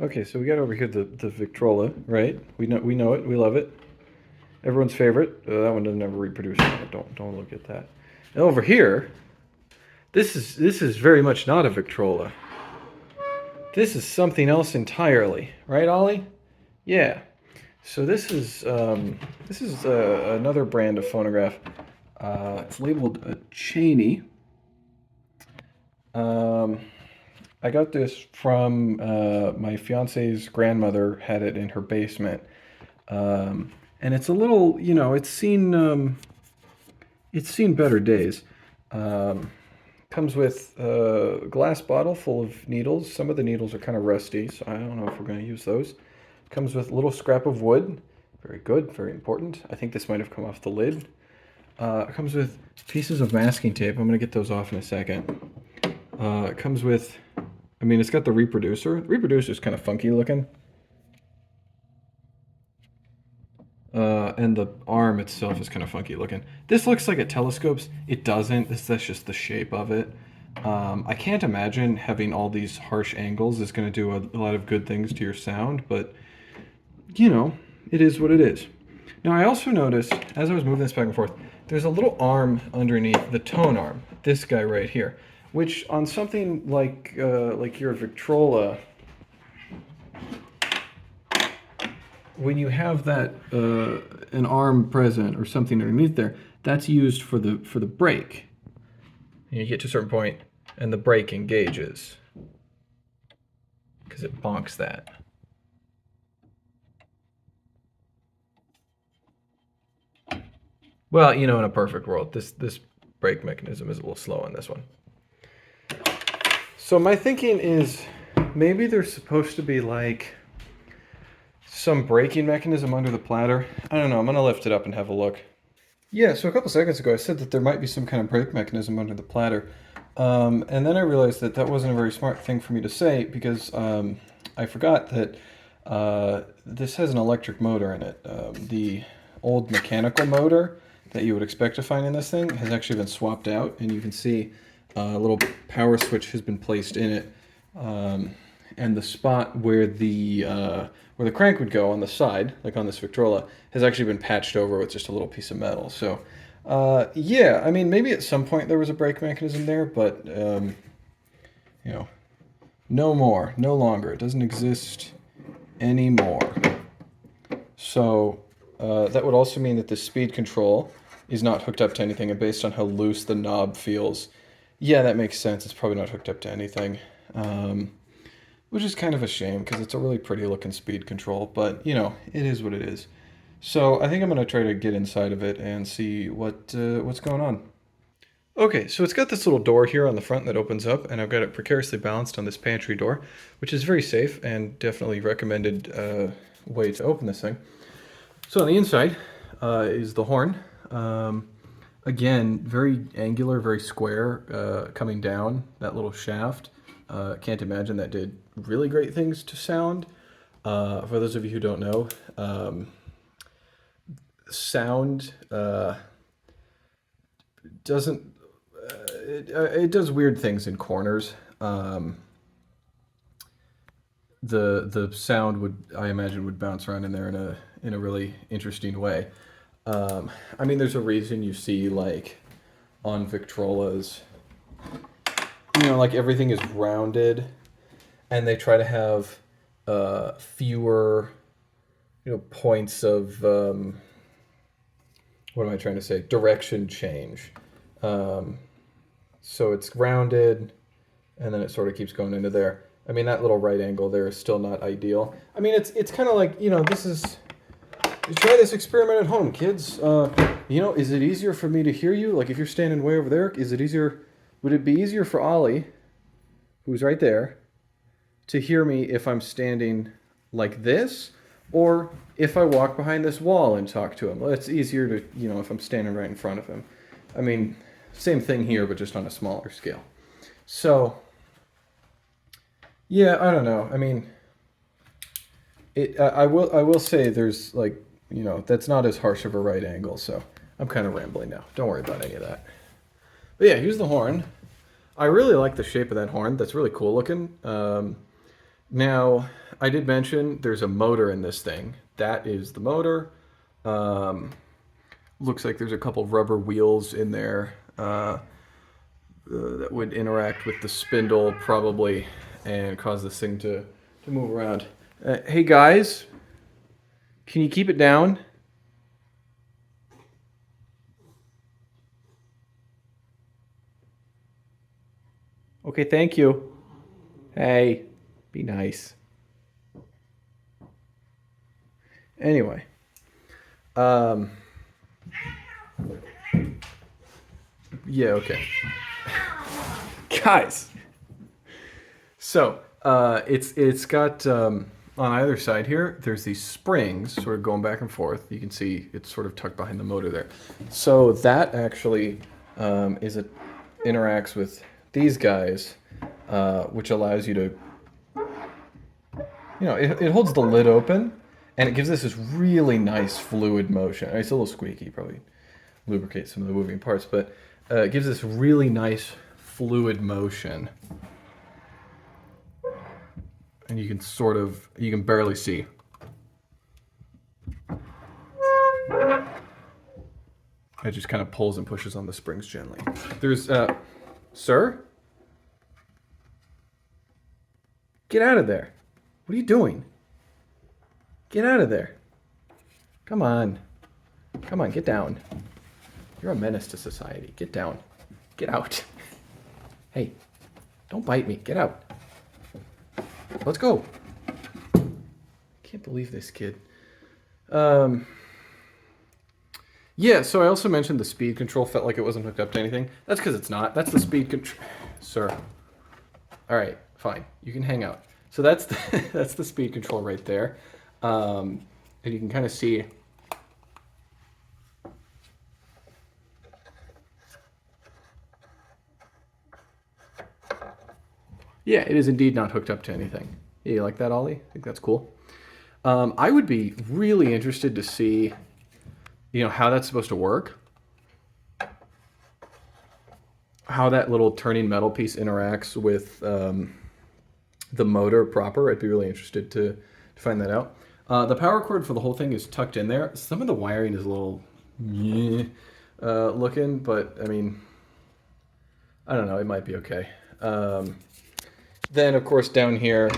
Okay, so we got over here the Victrola, right? We know it, we love it. Everyone's favorite. That one doesn't ever reproduce. Don't look at that. And over here, this is very much not a Victrola. This is something else entirely, right, Ollie? Yeah. So this is another brand of phonograph. It's labeled a Cheney. Um, I got this from my fiance's grandmother had it in her basement, and it's a little, it's seen better days. Um, Comes with a glass bottle full of needles. Some of the needles are kind of rusty, so I don't know if we're going to use those. Comes with a little scrap of wood. Very good, very important. I think this might have come off the lid. It comes with pieces of masking tape. I'm going to get those off in a second. It comes with, I mean, it's got the reproducer. The reproducer is kind of funky looking. And the arm itself is kind of funky looking. This looks like it telescopes. It doesn't. That's just the shape of it. I can't imagine having all these harsh angles is going to do a lot of good things to your sound, but you know, it is what it is. Now, I also noticed as I was moving this back and forth, there's a little arm underneath the tone arm. This guy right here, which on something like your Victrola, when you have that an arm present or something underneath there, that's used for the brake. And you get to a certain point, and the brake engages because it bonks that. Well, in a perfect world, this brake mechanism is a little slow on this one. So my thinking is maybe there's supposed to be like some braking mechanism under the platter. I don't know. I'm gonna lift it up and have a look. Yeah, so a couple seconds ago I said that there might be some kind of brake mechanism under the platter. And then I realized that that wasn't a very smart thing for me to say because I forgot that this has an electric motor in it. The old mechanical motor that you would expect to find in this thing has actually been swapped out, and you can see a little power switch has been placed in it. And the spot where the crank would go on the side, like on this Victrola, has actually been patched over with just a little piece of metal. So, yeah, I mean, maybe at some point there was a brake mechanism there, but you know, no more, no longer. It doesn't exist anymore. So that would also mean that the speed control is not hooked up to anything, and based on how loose the knob feels, yeah, that makes sense. It's probably not hooked up to anything. Which is kind of a shame because it's a really pretty looking speed control, but it is what it is. So I think I'm going to try to get inside of it and see what's going on. Okay, so it's got this little door here on the front that opens up, and I've got it precariously balanced on this pantry door, which is very safe and definitely recommended way to open this thing. So on the inside is the horn. Again, very angular, very square, coming down that little shaft. Can't imagine that did really great things to sound. For those of you who don't know, sound doesn't it does weird things in corners. The sound would, I imagine, would bounce around in there in a really interesting way. I mean, there's a reason you see like on Victrolas, like everything is rounded, and they try to have fewer, points of what am I trying to say? Direction change. So it's rounded, and then it sort of keeps going into there. I mean, that little right angle there is still not ideal. I mean, it's kind of like, this is, you try this experiment at home, kids. Is it easier for me to hear you? Like if you're standing way over there, would it be easier for Ollie, who's right there, to hear me if I'm standing like this, or if I walk behind this wall and talk to him? Well, it's easier to, if I'm standing right in front of him. I mean, same thing here, but just on a smaller scale. So, yeah, I don't know. I mean, I will say there's like, that's not as harsh of a right angle. So I'm kind of rambling now. Don't worry about any of that. But yeah, here's the horn. I really like the shape of that horn. That's really cool looking. Now, I did mention there's a motor in this thing. That is the motor. Looks like there's a couple rubber wheels in there that would interact with the spindle probably and cause this thing to move around. Hey guys, can you keep it down? Okay, thank you. Hey, be nice. Anyway, yeah, okay. Guys, so it's got on either side here. There's these springs sort of going back and forth. You can see it's sort of tucked behind the motor there. So that actually interacts with these guys, which allows you to, it holds the lid open, and it gives this really nice fluid motion. It's a little squeaky, probably lubricate some of the moving parts, but it gives this really nice fluid motion. And you can barely see. It just kind of pulls and pushes on the springs gently. There's, sir? Get out of there. What are you doing? Get out of there. Come on. Come on, get down. You're a menace to society. Get down. Get out. Hey, don't bite me. Get out. Let's go. Can't believe this kid. Yeah, so I also mentioned the speed control felt like it wasn't hooked up to anything. That's because it's not. That's the speed control. Sir. All right, fine. You can hang out. So that's that's the speed control right there. And you can kind of see. Yeah, it is indeed not hooked up to anything. Yeah, you like that, Ollie? I think that's cool. I would be really interested to see, how that's supposed to work. How that little turning metal piece interacts with the motor proper. I'd be really interested to find that out. The power cord for the whole thing is tucked in there. Some of the wiring is a little looking, but I mean, I don't know. It might be okay. Then, of course, down here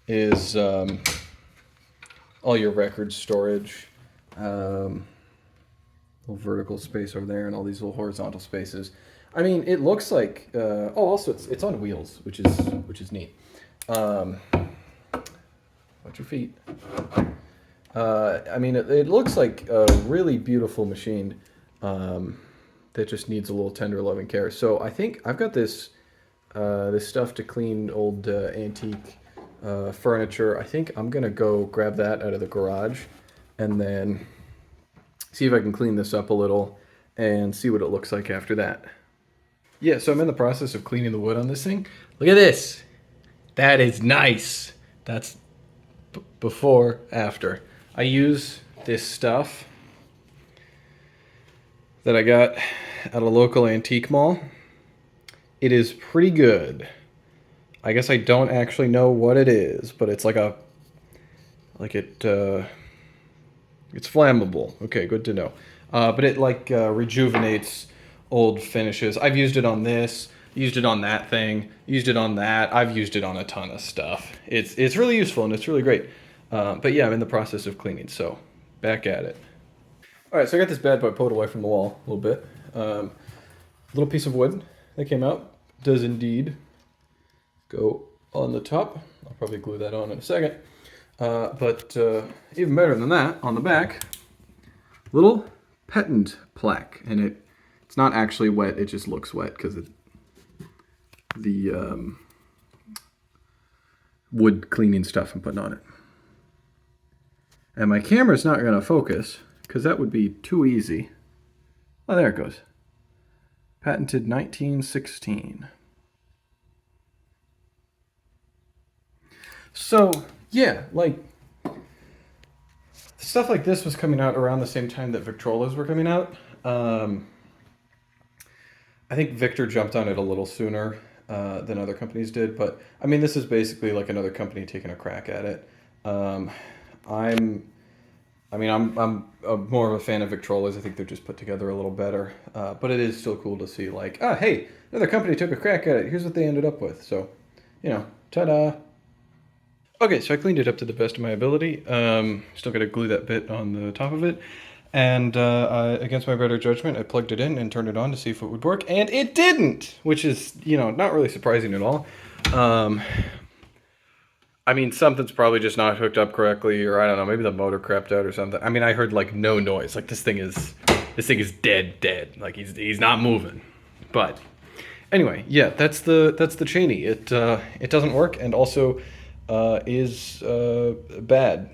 is all your record storage. Little vertical space over there and all these little horizontal spaces. I mean, it looks like... also, it's on wheels, which is neat. Watch your feet. I mean, it looks like a really beautiful machine that just needs a little tender loving care. So I think I've got this stuff to clean old antique furniture. I think I'm gonna go grab that out of the garage and then see if I can clean this up a little and see what it looks like after that. Yeah, so I'm in the process of cleaning the wood on this thing. Look at this. That is nice. That's before, after. I use this stuff that I got at a local antique mall. It is pretty good. I guess I don't actually know what it is, but it's it's flammable. Okay, good to know. But it rejuvenates old finishes. I've used it on this, used it on that thing, used it on that. I've used it on a ton of stuff. It's really useful and it's really great. But yeah, I'm in the process of cleaning, so back at it. All right, so I got this bad boy pulled away from the wall a little bit. Little piece of wood that came out does indeed go on the top. I'll probably glue that on in a second. But even better than that, on the back, little patent plaque, and it's not actually wet. It just looks wet because the wood cleaning stuff I'm putting on it. And my camera's not going to focus because that would be too easy. Oh, there it goes. Patented 1916. So, yeah, stuff like this was coming out around the same time that Victrolas were coming out. I think Victor jumped on it a little sooner. than other companies did. But I mean, this is basically like another company taking a crack at it. Um, I'm I'm more of a fan of Victrolas. I think they're just put together a little better. But it is still cool to see, like, ah, hey, another company took a crack at it. Here's what they ended up with. So, ta-da. Okay, so I cleaned it up to the best of my ability. Still got to glue that bit on the top of it. And against my better judgment, I plugged it in and turned it on to see if it would work. And it didn't, which is, not really surprising at all. I mean, something's probably just not hooked up correctly, or I don't know, maybe the motor crapped out or something. I mean, I heard like no noise. Like this thing is dead. Like he's not moving. But anyway, yeah, that's the Cheney. It doesn't work, and also is bad.